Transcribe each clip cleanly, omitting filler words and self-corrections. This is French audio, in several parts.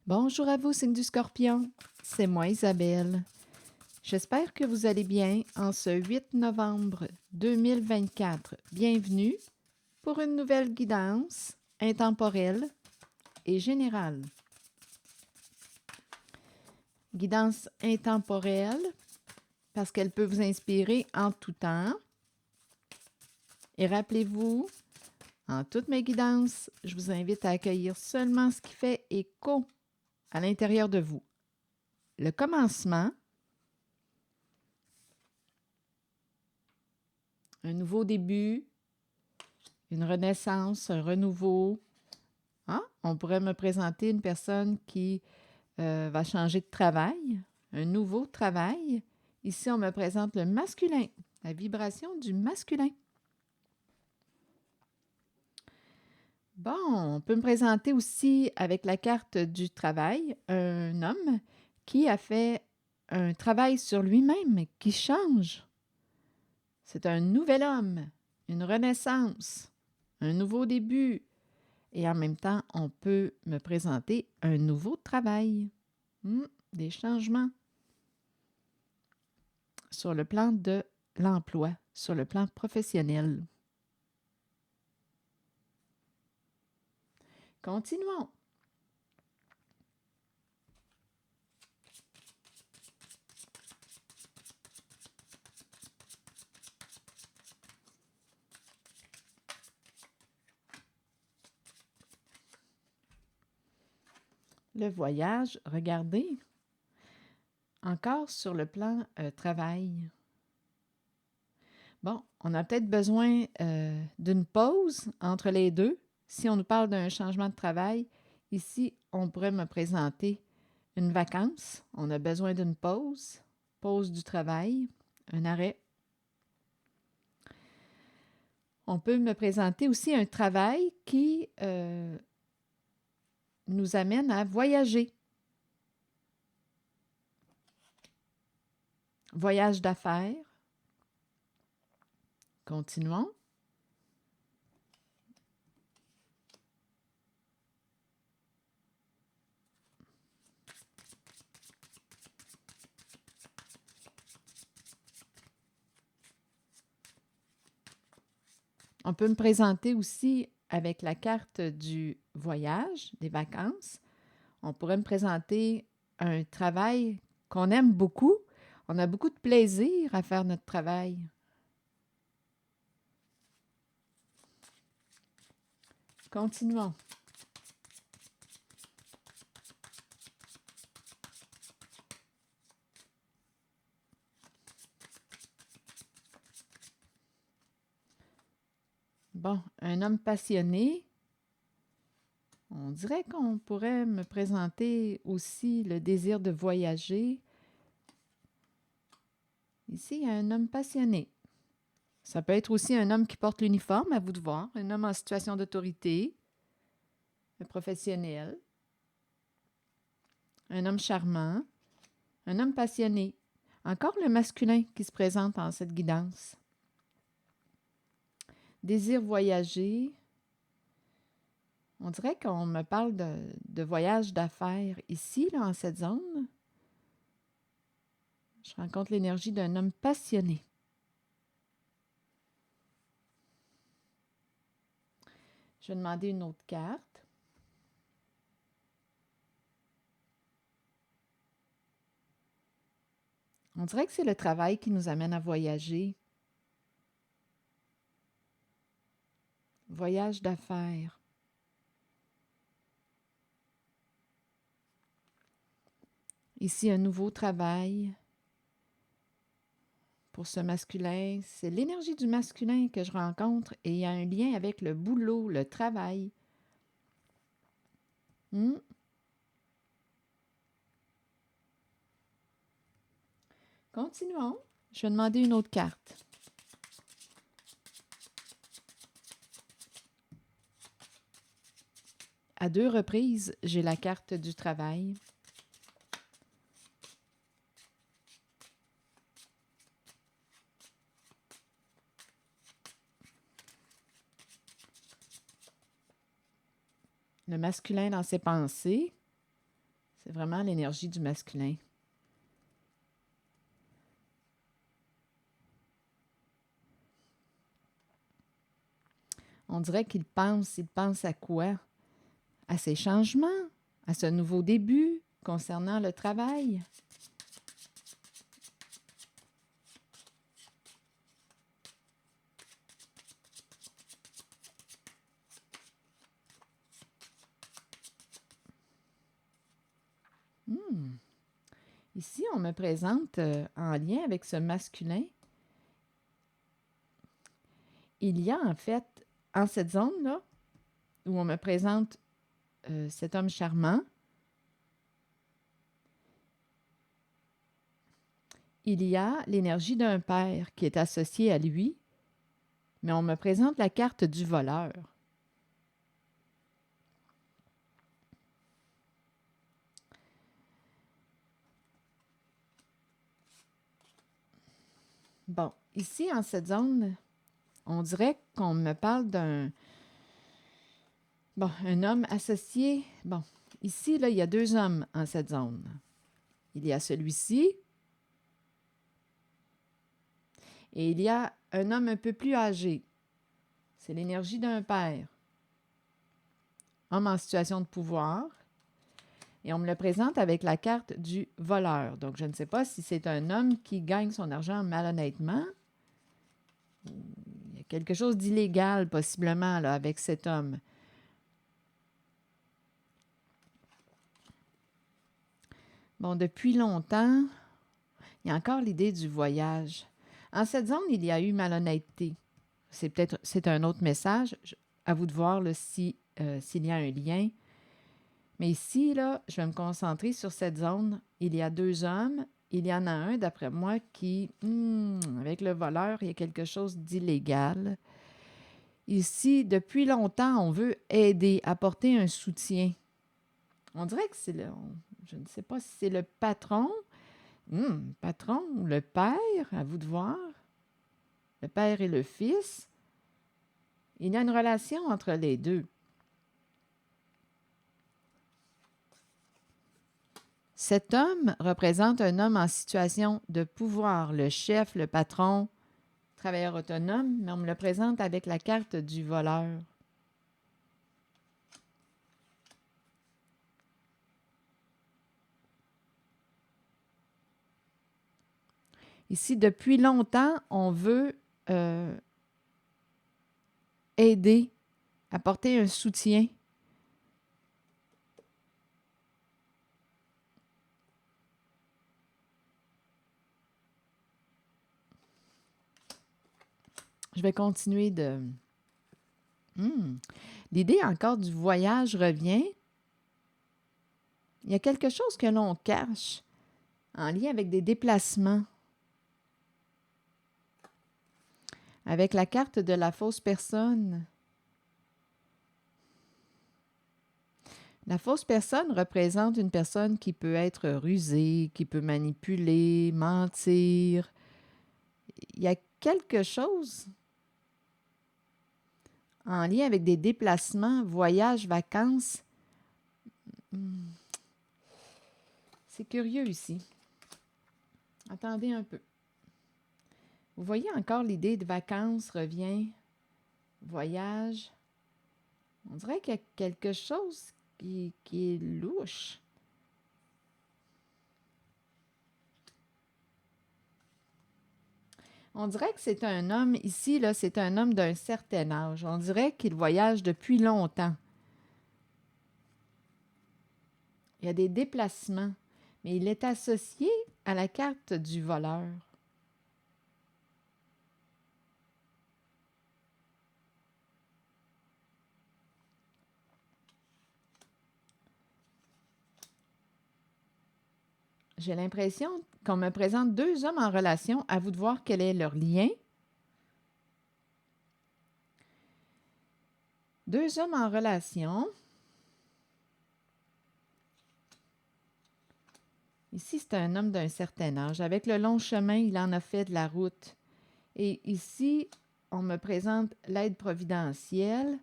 Bonjour à vous, signe du Scorpion. C'est moi, Isabelle. J'espère que vous allez bien en ce 8 novembre 2024. Bienvenue pour une nouvelle guidance intemporelle et générale. Guidance intemporelle parce qu'elle peut vous inspirer en tout temps. Et rappelez-vous, en toutes mes guidances, je vous invite à accueillir seulement ce qui fait écho à l'intérieur de vous. Le commencement, un nouveau début, une renaissance, un renouveau. Ah, on pourrait me présenter une personne qui va changer de travail, un nouveau travail. Ici, on me présente le masculin, la vibration du masculin. Bon, on peut me présenter aussi avec la carte du travail un homme qui a fait un travail sur lui-même, qui change. C'est un nouvel homme, une renaissance, un nouveau début. Et en même temps, on peut me présenter un nouveau travail. Des changements sur le plan de l'emploi, sur le plan professionnel. Continuons. Le voyage, regardez, encore sur le plan travail. Bon, on a peut-être besoin d'une pause entre les deux. Si on nous parle d'un changement de travail, ici, on pourrait me présenter une vacance. On a besoin d'une pause, pause du travail, un arrêt. On peut me présenter aussi un travail qui nous amène à voyager. Voyage d'affaires. Continuons. On peut me présenter aussi avec la carte du voyage, des vacances. On pourrait me présenter un travail qu'on aime beaucoup. On a beaucoup de plaisir à faire notre travail. Continuons. Bon, un homme passionné. On dirait qu'on pourrait me présenter aussi le désir de voyager. Ici, il y a un homme passionné. Ça peut être aussi un homme qui porte l'uniforme, à vous de voir, un homme en situation d'autorité, un professionnel, un homme charmant, un homme passionné. Encore le masculin qui se présente en cette guidance. Désir voyager. On dirait qu'on me parle de voyage d'affaires ici, là, en cette zone. Je rencontre l'énergie d'un homme passionné. Je vais demander une autre carte. On dirait que c'est le travail qui nous amène à voyager. Voyage d'affaires. Ici, un nouveau travail pour ce masculin. C'est l'énergie du masculin que je rencontre et il y a un lien avec le boulot, le travail. Continuons. Je vais demander une autre carte. À 2 reprises, j'ai la carte du travail. Le masculin dans ses pensées. C'est vraiment l'énergie du masculin. On dirait qu'il pense. Il pense à quoi? À ces changements, à ce nouveau début concernant le travail. Hmm. Ici, on me présente en lien avec ce masculin. Il y a en fait, en cette zone-là, où on me présente cet homme charmant, il y a l'énergie d'un père qui est associée à lui, mais on me présente la carte du voleur. Bon, ici, en cette zone, on dirait qu'on me parle un homme associé. Bon, ici, là, il y a 2 hommes en cette zone. Il y a celui-ci et il y a un homme un peu plus âgé. C'est l'énergie d'un père. Homme en situation de pouvoir. Et on me le présente avec la carte du voleur. Donc, je ne sais pas si c'est un homme qui gagne son argent malhonnêtement. Il y a quelque chose d'illégal, possiblement, là, avec cet homme. Bon, depuis longtemps, il y a encore l'idée du voyage. En cette zone, il y a eu malhonnêteté. C'est un autre message. À vous de voir là, s'il y a un lien. Mais ici, là, je vais me concentrer sur cette zone. Il y a 2 hommes. Il y en a un, d'après moi, qui, avec le voleur, il y a quelque chose d'illégal. Ici, depuis longtemps, on veut aider, apporter un soutien. On dirait que c'est je ne sais pas si c'est le patron. Patron ou le père, à vous de voir. Le père et le fils. Il y a une relation entre les deux. Cet homme représente un homme en situation de pouvoir, le chef, le patron, travailleur autonome, mais on me le présente avec la carte du voleur. Ici, depuis longtemps, on veut aider, apporter un soutien. Je vais continuer de... L'idée encore du voyage revient. Il y a quelque chose que l'on cache en lien avec des déplacements. Avec la carte de la fausse personne. La fausse personne représente une personne qui peut être rusée, qui peut manipuler, mentir. Il y a quelque chose en lien avec des déplacements, voyages, vacances. C'est curieux ici. Attendez un peu. Vous voyez encore l'idée de vacances revient, voyage. On dirait qu'il y a quelque chose qui est louche. On dirait que c'est un homme, ici, là, c'est un homme d'un certain âge. On dirait qu'il voyage depuis longtemps. Il y a des déplacements, mais il est associé à la carte du voleur. J'ai l'impression qu'on me présente 2 hommes en relation. À vous de voir quel est leur lien. 2 hommes en relation. Ici, c'est un homme d'un certain âge. Avec le long chemin, il en a fait de la route. Et ici, on me présente l'aide providentielle,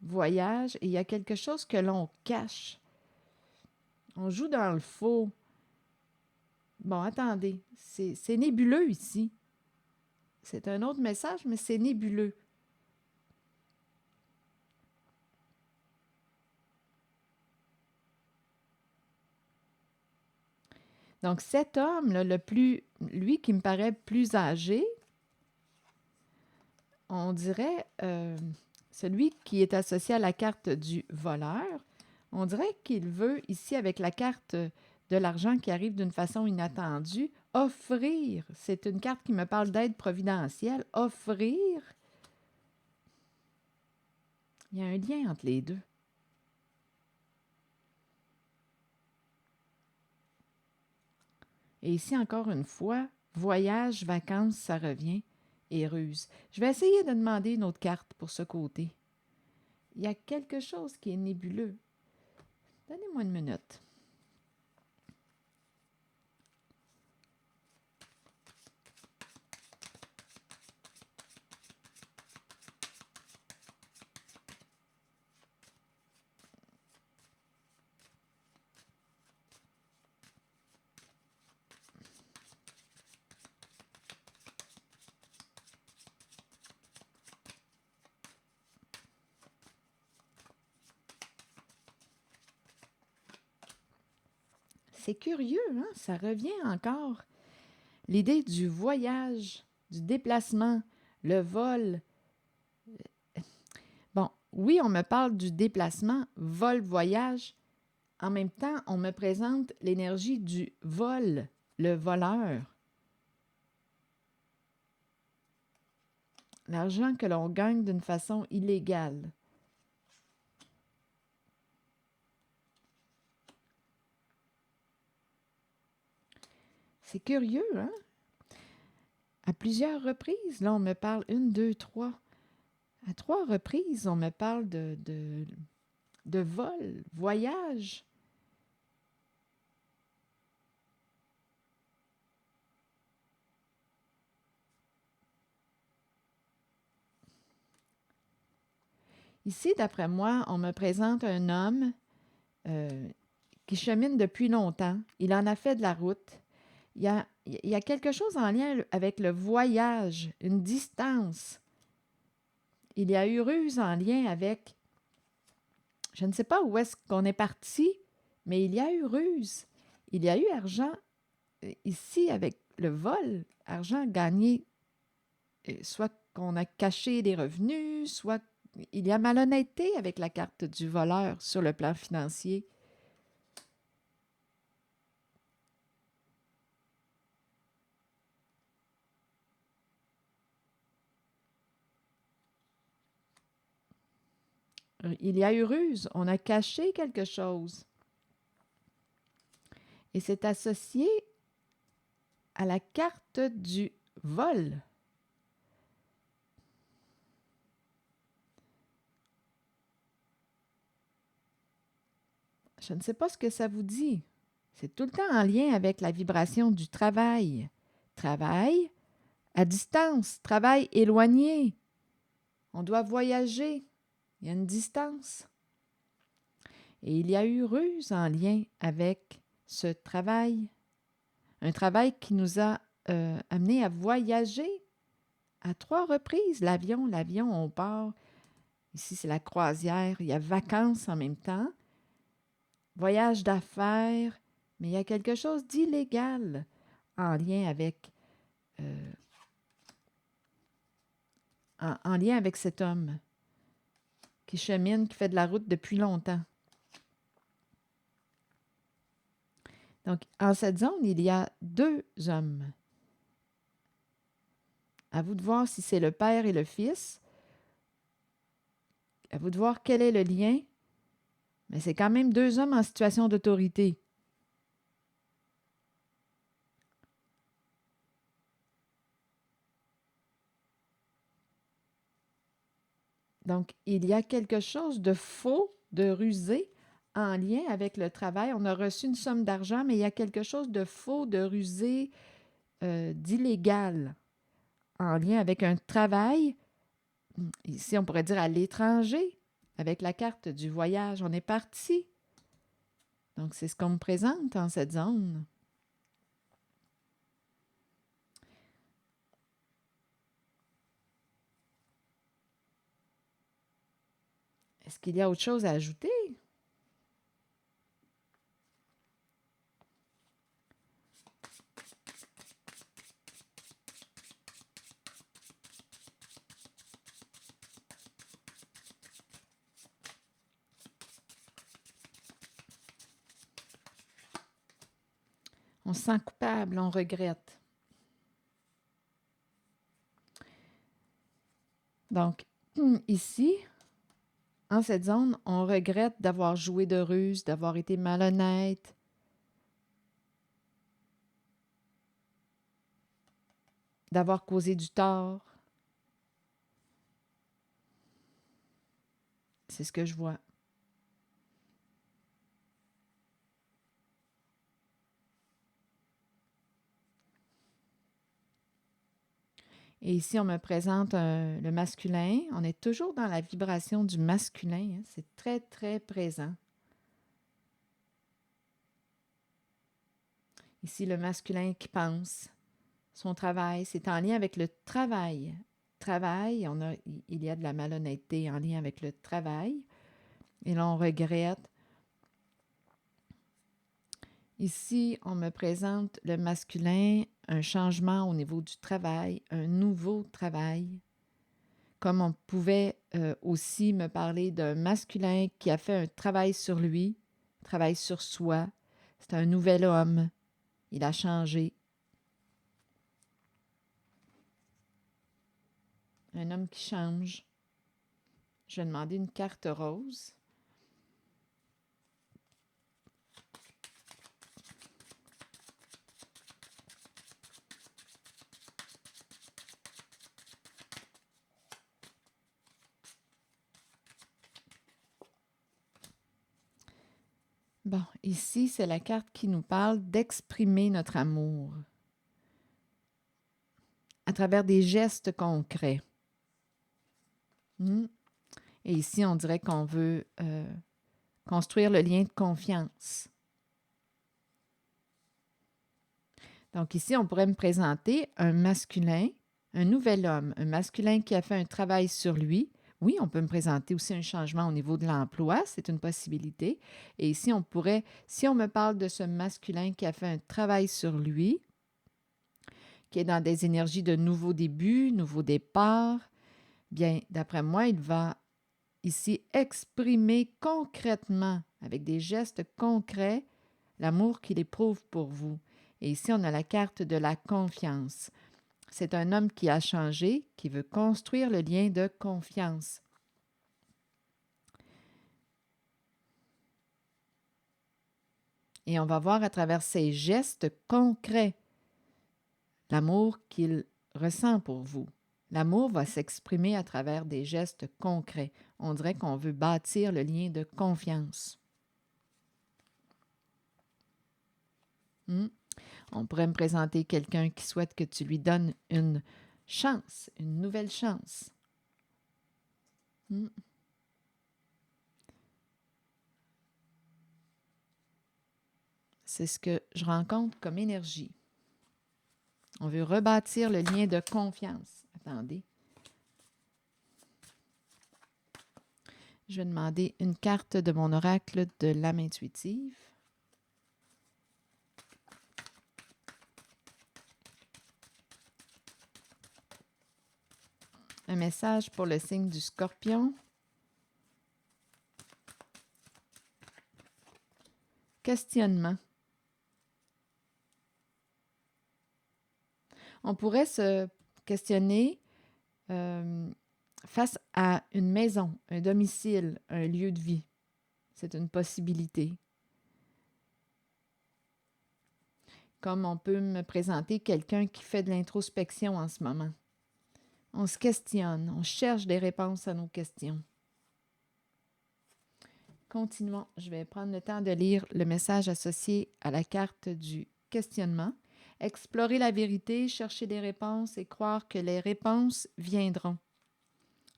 voyage, et il y a quelque chose que l'on cache. On joue dans le faux. Bon, attendez, c'est nébuleux ici. C'est un autre message, mais c'est nébuleux. Donc, cet homme, là, lui qui me paraît plus âgé, on dirait celui qui est associé à la carte du voleur, on dirait qu'il veut, ici, avec la carte de l'argent qui arrive d'une façon inattendue, offrir. C'est une carte qui me parle d'aide providentielle. Offrir. Il y a un lien entre les deux. Et ici, encore une fois, voyage, vacances, ça revient, et ruse. Je vais essayer de demander une autre carte pour ce côté. Il y a quelque chose qui est nébuleux. Donnez-moi une minute. C'est curieux, hein? Ça revient encore. L'idée du voyage, du déplacement, le vol. Bon, oui, on me parle du déplacement, vol, voyage. En même temps, on me présente l'énergie du vol, le voleur. L'argent que l'on gagne d'une façon illégale. C'est curieux, hein? À plusieurs reprises, là, on me parle une, deux, trois. À 3 reprises, on me parle de vol, voyage. Ici, d'après moi, on me présente un homme qui chemine depuis longtemps. Il en a fait de la route. Il y a quelque chose en lien avec le voyage, une distance. Il y a eu ruse en lien avec, je ne sais pas où est-ce qu'on est parti, mais il y a eu ruse. Il y a eu argent ici avec le vol, argent gagné, soit qu'on a caché des revenus, soit il y a malhonnêteté avec la carte du voleur sur le plan financier. Il y a eu ruse, on a caché quelque chose. Et c'est associé à la carte du vol. Je ne sais pas ce que ça vous dit. C'est tout le temps en lien avec la vibration du travail. Travail à distance, travail éloigné. On doit voyager. Il y a une distance. Et il y a eu ruse en lien avec ce travail. Un travail qui nous a amené à voyager à 3 reprises. L'avion, on part. Ici, c'est la croisière. Il y a vacances en même temps. Voyage d'affaires. Mais il y a quelque chose d'illégal en lien avec en lien avec cet homme qui chemine, qui fait de la route depuis longtemps. Donc, en cette zone, il y a 2 hommes. À vous de voir si c'est le père et le fils. À vous de voir quel est le lien. Mais c'est quand même 2 hommes en situation d'autorité. Donc, il y a quelque chose de faux, de rusé, en lien avec le travail. On a reçu une somme d'argent, mais il y a quelque chose de faux, de rusé, d'illégal, en lien avec un travail, ici on pourrait dire à l'étranger, avec la carte du voyage. On est parti. Donc, c'est ce qu'on me présente en cette zone. Est-ce qu'il y a autre chose à ajouter? On se sent coupable, on regrette. Donc, ici, en cette zone, on regrette d'avoir joué de ruse, d'avoir été malhonnête, d'avoir causé du tort. C'est ce que je vois. Et ici, on me présente le masculin. On est toujours dans la vibration du masculin. Hein. C'est très, très présent. Ici, le masculin qui pense. Son travail, c'est en lien avec le travail. Travail, il y a de la malhonnêteté en lien avec le travail. Et là, on regrette. Ici, on me présente le masculin, un changement au niveau du travail, un nouveau travail. Comme on pouvait aussi me parler d'un masculin qui a fait un travail sur lui, travail sur soi. C'est un nouvel homme. Il a changé. Un homme qui change. Je vais demander une carte rose. Bon, ici, c'est la carte qui nous parle d'exprimer notre amour à travers des gestes concrets. Et ici, on dirait qu'on veut construire le lien de confiance. Donc ici, on pourrait me présenter un masculin, un nouvel homme, un masculin qui a fait un travail sur lui. Oui, on peut me présenter aussi un changement au niveau de l'emploi, c'est une possibilité. Et ici, on pourrait, si on me parle de ce masculin qui a fait un travail sur lui, qui est dans des énergies de nouveau début, nouveau départ, bien, d'après moi, il va ici exprimer concrètement, avec des gestes concrets, l'amour qu'il éprouve pour vous. Et ici, on a la carte de la confiance. C'est un homme qui a changé, qui veut construire le lien de confiance. Et on va voir à travers ces gestes concrets l'amour qu'il ressent pour vous. L'amour va s'exprimer à travers des gestes concrets. On dirait qu'on veut bâtir le lien de confiance. On pourrait me présenter quelqu'un qui souhaite que tu lui donnes une chance, une nouvelle chance. C'est ce que je rencontre comme énergie. On veut rebâtir le lien de confiance. Attendez. Je vais demander une carte de mon oracle de l'âme intuitive. Un message pour le signe du Scorpion. Questionnement. On pourrait se questionner face à une maison, un domicile, un lieu de vie. C'est une possibilité. Comme on peut me présenter quelqu'un qui fait de l'introspection en ce moment. On se questionne, on cherche des réponses à nos questions. Continuons. Je vais prendre le temps de lire le message associé à la carte du questionnement. Explorer la vérité, chercher des réponses et croire que les réponses viendront.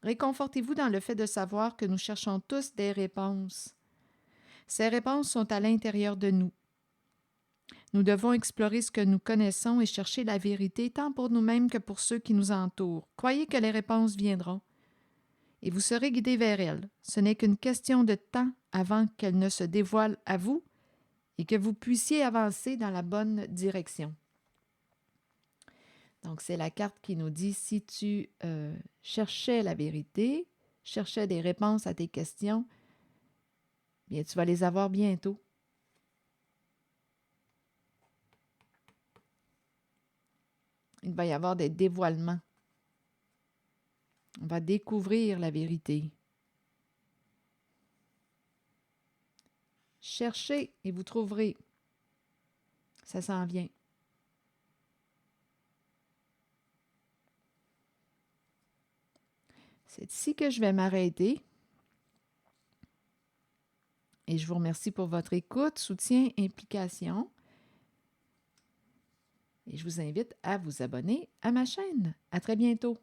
Réconfortez-vous dans le fait de savoir que nous cherchons tous des réponses. Ces réponses sont à l'intérieur de nous. Nous devons explorer ce que nous connaissons et chercher la vérité tant pour nous-mêmes que pour ceux qui nous entourent. Croyez que les réponses viendront et vous serez guidés vers elles. Ce n'est qu'une question de temps avant qu'elles ne se dévoilent à vous et que vous puissiez avancer dans la bonne direction. Donc, c'est la carte qui nous dit si tu cherchais la vérité, cherchais des réponses à tes questions, bien, tu vas les avoir bientôt. Il va y avoir des dévoilements. On va découvrir la vérité. Cherchez et vous trouverez. Ça s'en vient. C'est ici que je vais m'arrêter. Et je vous remercie pour votre écoute, soutien, implication. Et je vous invite à vous abonner à ma chaîne. À très bientôt.